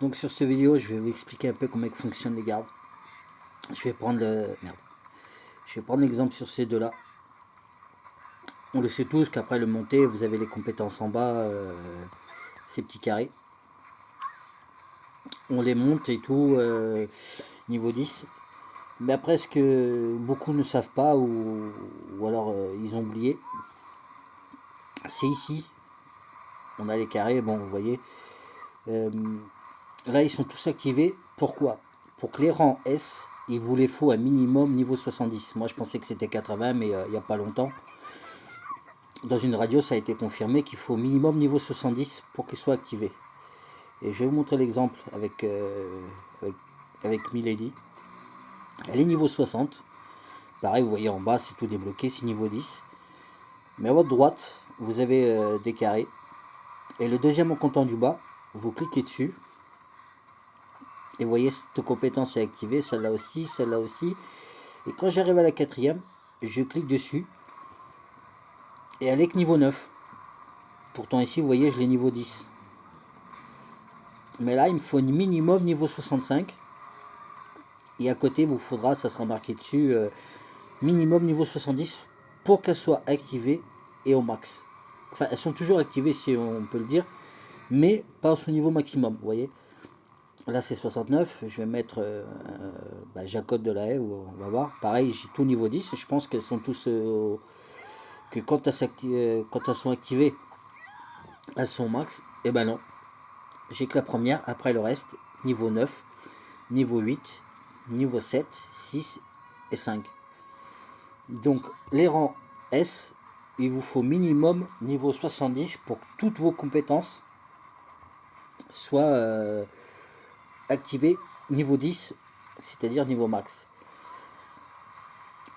Donc sur cette vidéo, je vais vous expliquer un peu comment fonctionnent les gardes. Je vais prendre l'exemple sur ces deux-là. On le sait tous qu'après le monter, vous avez les compétences en bas, ces petits carrés. On les monte et tout, niveau 10. Mais après, ce que beaucoup ne savent pas, ou alors ils ont oublié, c'est ici. On a les carrés, bon, vous voyez. Là, ils sont tous activés. Pourquoi? Pour que les rangs S, il vous les faut un minimum niveau 70. Moi, je pensais que c'était 80, mais il n'y a pas longtemps. Dans une radio, ça a été confirmé qu'il faut minimum niveau 70 pour qu'il soit activé. Et je vais vous montrer l'exemple avec Milady. Elle est niveau 60. Pareil, vous voyez en bas, c'est tout débloqué, c'est niveau 10. Mais à votre droite, vous avez des carrés. Et le deuxième en comptant du bas, vous cliquez dessus. Et vous voyez, cette compétence est activée, celle-là aussi, celle-là aussi. Et quand j'arrive à la quatrième, je clique dessus. Et elle est que niveau 9. Pourtant ici, vous voyez, je l'ai niveau 10. Mais là, il me faut un minimum niveau 65. Et à côté, vous faudra, ça sera marqué dessus, minimum niveau 70 pour qu'elle soit activée et au max. Enfin, elles sont toujours activées si on peut le dire, mais pas à son niveau maximum, vous voyez. Là, c'est 69. Je vais mettre Jacob de la Haye, on va voir. Pareil, j'ai tout niveau 10. Je pense qu'elles sont tous... que quand elles sont activées, elles sont au max. Et ben non. J'ai que la première, après le reste, niveau 9, niveau 8, niveau 7, 6 et 5. Donc les rangs S, il vous faut minimum niveau 70 pour que toutes vos compétences soient activées niveau 10, c'est-à-dire niveau max.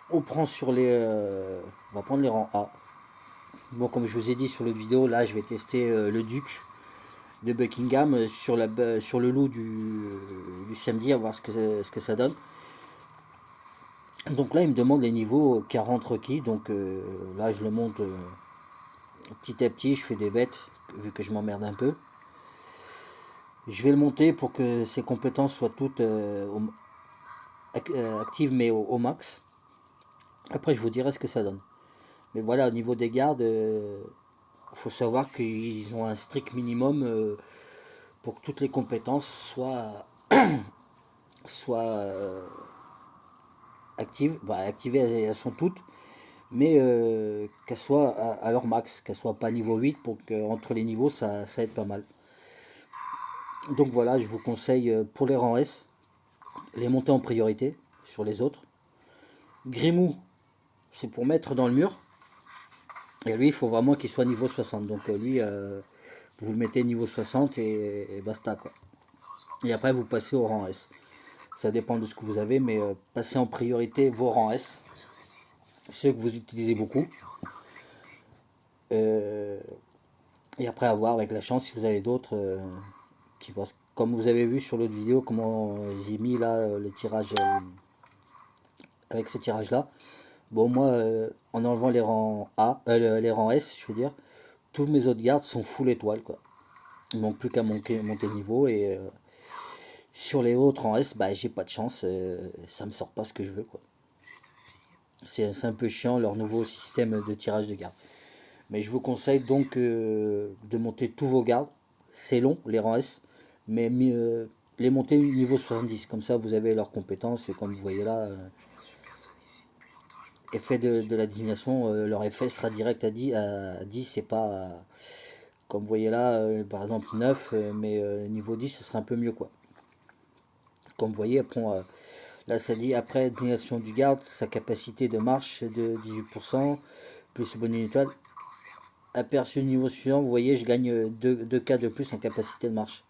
On prend sur on va prendre les rangs A. Bon, comme je vous ai dit sur l'autre vidéo, là je vais tester le duc de Buckingham sur le lot du samedi, à voir ce que ça donne. Donc là, il me demande les niveaux 40 requis. Donc là, je le monte petit à petit. Je fais des bêtes, vu que je m'emmerde un peu. Je vais le monter pour que ses compétences soient toutes actives, mais au max. Après, je vous dirai ce que ça donne. Mais voilà, au niveau des gardes, faut savoir qu'ils ont un strict minimum pour que toutes les compétences soient actives. Bah, activées, elles sont toutes. Mais qu'elle soit à leur max, qu'elle soit pas niveau 8 pour qu'entre les niveaux ça aide pas mal. Donc voilà, je vous conseille pour les rangs S, les monter en priorité sur les autres. Grimou, c'est pour mettre dans le mur. Et lui, il faut vraiment qu'il soit niveau 60. Donc lui, vous le mettez niveau 60 et basta quoi. Et après, vous passez au rang S. Ça dépend de ce que vous avez, mais passez en priorité vos rangs S. Ceux que vous utilisez beaucoup. Et après, à voir avec la chance si vous avez d'autres qui passent. Comme vous avez vu sur l'autre vidéo, comment j'ai mis là le tirage avec ce tirage là. Bon, moi, en enlevant les rangs A, les rangs S, je veux dire, tous mes autres gardes sont full étoile quoi. Il manque plus qu'à monter le niveau et sur les autres en S, bah j'ai pas de chance, ça me sort pas ce que je veux quoi. C'est un peu chiant leur nouveau système de tirage de garde. Mais je vous conseille donc de monter tous vos gardes. C'est long les rangs S, mais les monter niveau 70. Comme ça vous avez leurs compétences et comme vous voyez là, effet de la désignation, leur effet sera direct à 10 c'est pas comme vous voyez là, par exemple 9, mais niveau 10 ce sera un peu mieux quoi. Comme vous voyez, après, là ça dit après désignation du garde, sa capacité de marche de 18%, plus bonne étoile. Aperçu niveau suivant, vous voyez, je gagne 2 cas de plus en capacité de marche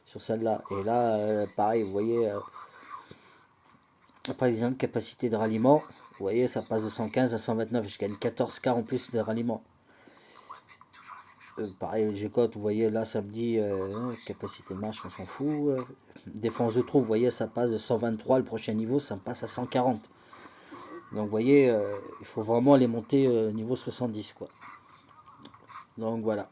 sur celle-là. Et là, pareil, vous voyez, par exemple, capacité de ralliement, vous voyez, ça passe de 115 à 129. Je gagne 14 cas en plus de ralliement. Pareil, j'ai cote, vous voyez, là, ça me dit capacité de marche, on s'en fout. Défense de trou, vous voyez, ça passe de 123, le prochain niveau, ça me passe à 140. Donc, vous voyez, il faut vraiment les monter niveau 70, quoi. Donc, voilà.